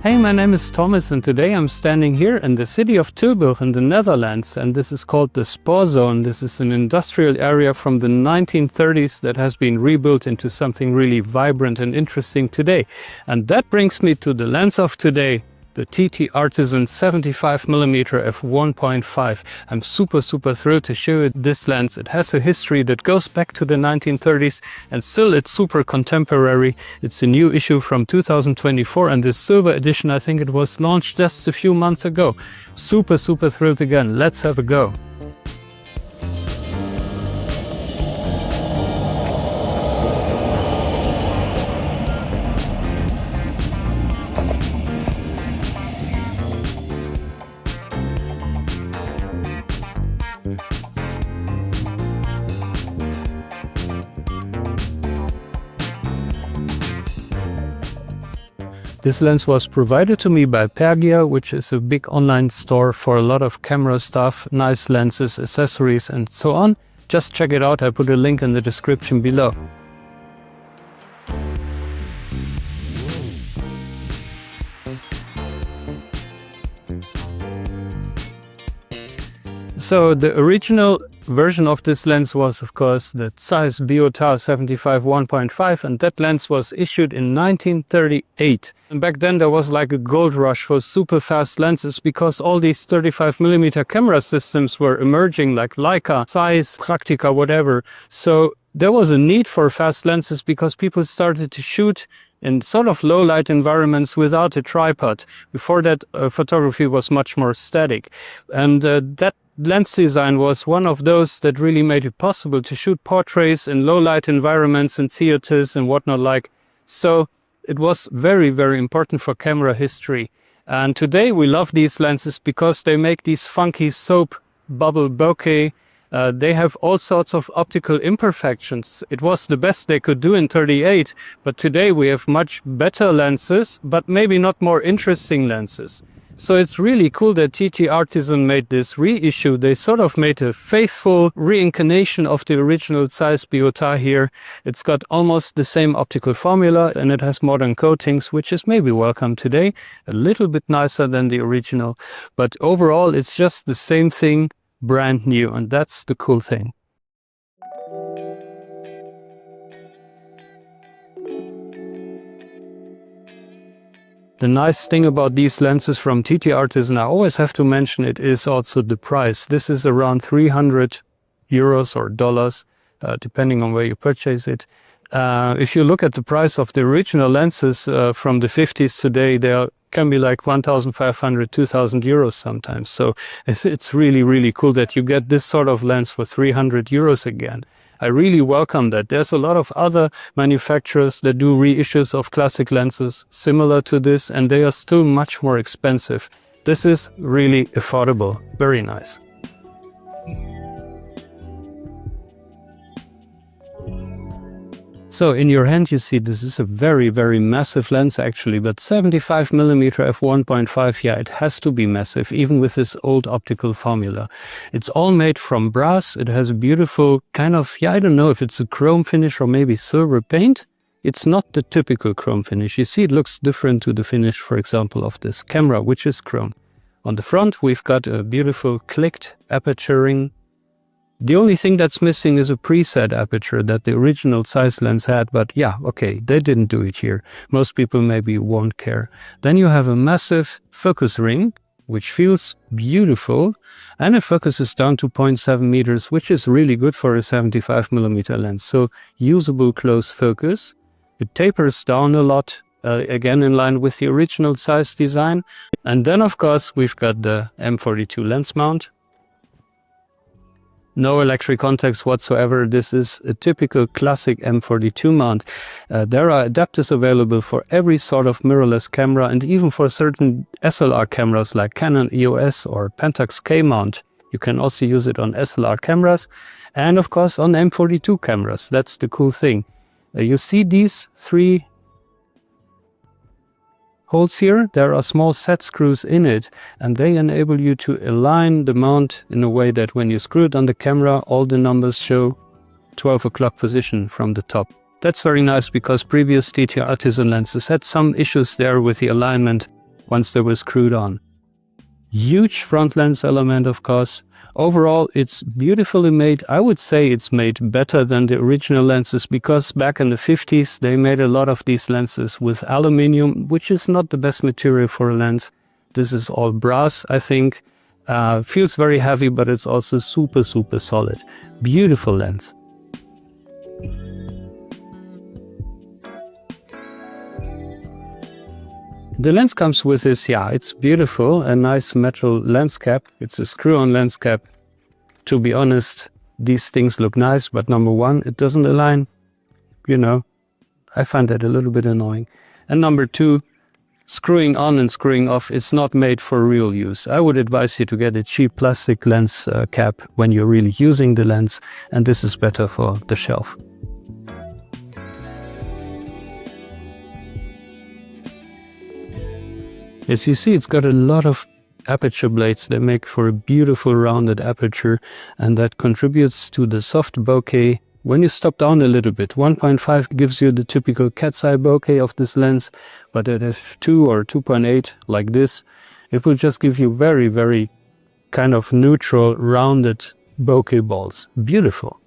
Hey, my name is Thomas and today I'm standing here in the city of Tilburg in the Netherlands, and this is called the Spoorzone. This is an industrial area from the 1930s that has been rebuilt into something really vibrant and interesting today. And that brings me to the lens of today, the TT Artisan 75mm f1.5. I'm super thrilled to show you this lens. It has a history that goes back to the 1930s and still it's super contemporary. It's a new issue from 2024 and this silver edition, I think it was launched just a few months ago. Super thrilled again. Let's have a go. This lens was provided to me by Pergear, which is a big online store for a lot of camera stuff, nice lenses, accessories and so on. Just check it out, I put a link in the description below. So the original version of this lens was of course the Zeiss Biotar 75 1.5, and that lens was issued in 1938. And back then there was like a gold rush for super fast lenses because all these 35mm camera systems were emerging, like Leica, Zeiss, Praktica, whatever. So there was a need for fast lenses because people started to shoot in sort of low light environments without a tripod. Before that, photography was much more static. And that lens design was one of those that really made it possible to shoot portraits in low light environments and theaters and whatnot like. So it was very important for camera history. And today we love these lenses because they make these funky soap bubble bokeh. They have all sorts of optical imperfections. It was the best they could do in 38, but today we have much better lenses, but maybe not more interesting lenses. So it's really cool that TT Artisan made this reissue. They sort of made a faithful reincarnation of the original Zeiss Biotar here. It's got almost the same optical formula and it has modern coatings, which is maybe welcome today. A little bit nicer than the original, but overall it's just the same thing, brand new, and that's the cool thing. The nice thing about these lenses from TT Artisan, I always have to mention it, is also the price. This is around 300 euros or dollars, depending on where you purchase it. If you look at the price of the original lenses from the 50s today, they can be like 1,500, 2,000 euros sometimes. So it's really cool that you get this sort of lens for 300 euros again. I really welcome that. There's a lot of other manufacturers that do reissues of classic lenses similar to this, and they are still much more expensive. This is really affordable. Very nice. So in your hand you see this is a very massive lens actually, but 75mm f1.5, yeah, it has to be massive, even with this old optical formula. It's all made from brass. It has a beautiful kind of, yeah, I don't know if it's a chrome finish or maybe silver paint. It's not the typical chrome finish. You see it looks different to the finish, for example, of this camera, which is chrome. On the front we've got a beautiful clicked aperturing. The only thing that's missing is a preset aperture that the original Zeiss lens had, but yeah, okay, they didn't do it here. Most people maybe won't care. Then you have a massive focus ring, which feels beautiful, and it focuses down to 0.7 meters, which is really good for a 75mm lens. So usable close focus. It tapers down a lot, again in line with the original Zeiss design. And then of course we've got the M42 lens mount. No electric contacts whatsoever. This is a typical classic M42 mount. There are adapters available for every sort of mirrorless camera and even for certain SLR cameras like Canon EOS or Pentax K mount. You can also use it on SLR cameras and of course on M42 cameras. That's the cool thing. You see these three holes here, there are small set screws in it, and they enable you to align the mount in a way that when you screw it on the camera, all the numbers show 12 o'clock position from the top. That's very nice because previous TT Artisan lenses had some issues there with the alignment. once they were screwed on. Huge front lens element, of course. Overall, it's beautifully made. I would say it's made better than the original lenses, because back in the 50s they made a lot of these lenses with aluminium, which is not the best material for a lens. This is all brass, I think. Feels very heavy, but it's also super solid. Beautiful lens. The lens comes with this, it's beautiful, a nice metal lens cap. It's a screw-on lens cap. To be honest, these things look nice, but number one, it doesn't align. You know, I find that a little bit annoying. And number two, screwing on and screwing off, it's not made for real use. I would advise you to get a cheap plastic lens cap when you're really using the lens, and this is better for the shelf. As you see, it's got a lot of aperture blades that make for a beautiful rounded aperture, and that contributes to the soft bokeh. When you stop down a little bit, 1.5 gives you the typical cat's eye bokeh of this lens, but at f2 or 2.8 like this, it will just give you very kind of neutral rounded bokeh balls. Beautiful.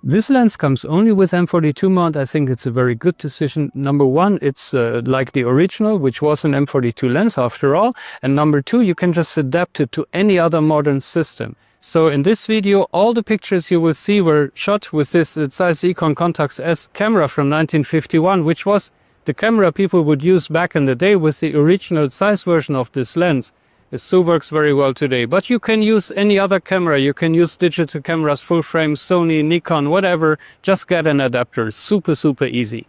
This lens comes only with M42 mount. I think it's a very good decision. Number one, it's like the original, which was an M42 lens after all. And number two, you can just adapt it to any other modern system. So in this video, all the pictures you will see were shot with this Zeiss Econ Contax S camera from 1951, which was the camera people would use back in the day with the original Zeiss version of this lens. It still works very well today, but you can use any other camera. You can use digital cameras, full frame, Sony, Nikon, whatever. Just get an adapter. Super easy.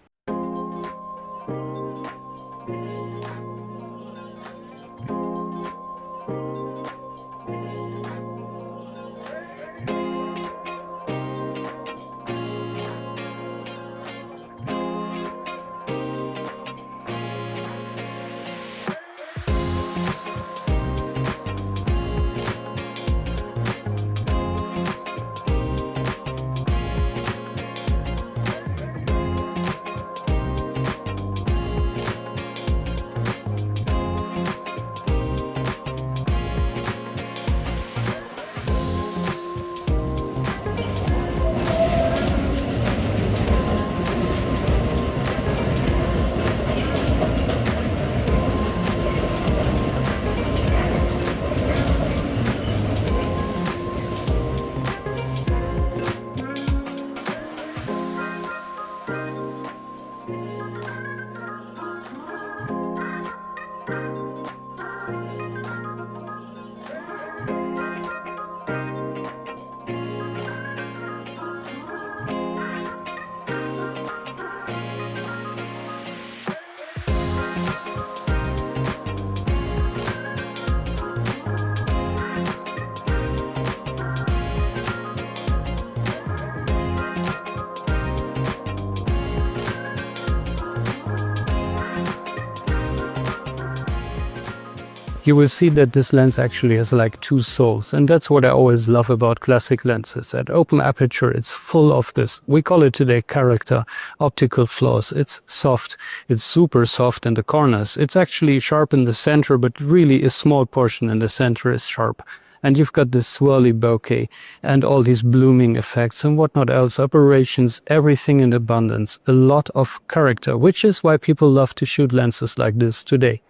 You will see that this lens actually has like two souls, and that's what I always love about classic lenses. At open aperture, it's full of this, we call it today character, optical flaws. It's soft, it's super soft in the corners. It's actually sharp in the center, but really a small portion in the center is sharp. And you've got this swirly bokeh and all these blooming effects and whatnot else, operations, everything in abundance, a lot of character, which is why people love to shoot lenses like this today.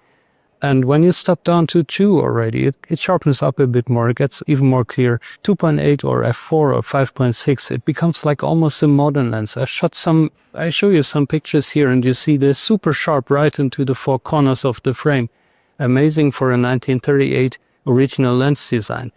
And when you stop down to 2 already, it sharpens up a bit more, it gets even more clear. 2.8 or f4 or 5.6, it becomes like almost a modern lens. I show you some pictures here, and you see they're super sharp right into the 4 corners of the frame. Amazing for a 1938 original lens design.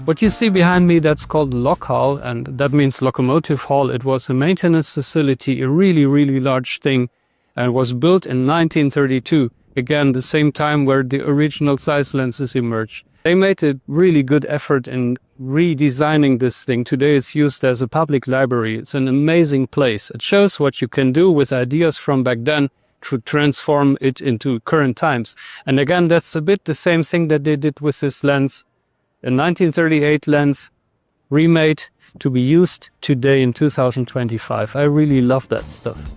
What you see behind me, that's called Lock Hall, and that means locomotive hall. It was a maintenance facility, a really large thing, and was built in 1932. Again, the same time where the original Zeiss lenses emerged. They made a really good effort in redesigning this thing. Today it's used as a public library. It's an amazing place. It shows what you can do with ideas from back then, to transform it into current times. And again, that's a bit the same thing that they did with this lens. A 1938 lens remade to be used today in 2025. I really love that stuff.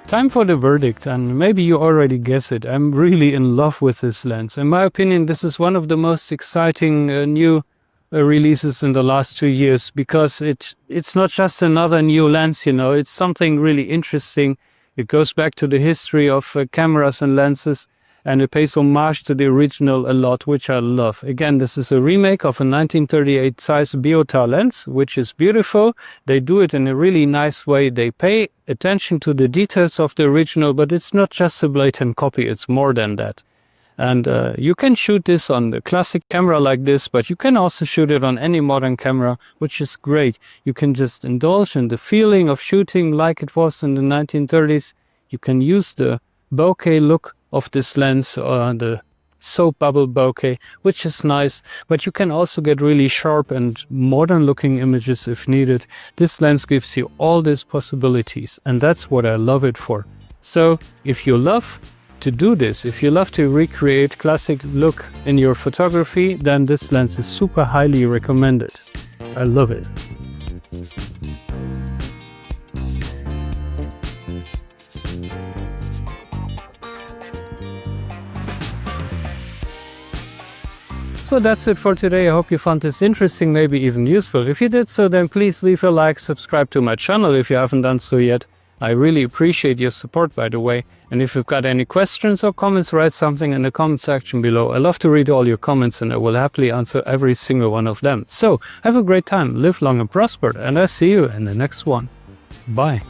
Time for the verdict, and maybe you already guess it. I'm really in love with this lens. In my opinion, this is one of the most exciting new releases in the last 2 years, because it's not just another new lens, you know, it's something really interesting. It goes back to the history of cameras and lenses, and it pays homage to the original a lot, which I love. Again, this is a remake of a 1938 Zeiss Biotar lens, which is beautiful. They do it in a really nice way. They pay attention to the details of the original, but it's not just a blatant copy, it's more than that. And you can shoot this on the classic camera like this, but you can also shoot it on any modern camera, which is great. You can just indulge in the feeling of shooting like it was in the 1930s. You can use the bokeh look of this lens, or the soap bubble bokeh, which is nice, but you can also get really sharp and modern looking images if needed. This lens gives you all these possibilities, and that's what I love it for. So if you love to do this, if you love to recreate classic look in your photography, then this lens is super highly recommended. I love it. So that's it for today. I hope you found this interesting, maybe even useful. If you did so, then please leave a like, subscribe to my channel if you haven't done so yet. I really appreciate your support, by the way. And if you've got any questions or comments, write something in the comment section below. I love to read all your comments, and I will happily answer every single one of them. So have a great time, live long and prosper, and I'll see you in the next one. Bye.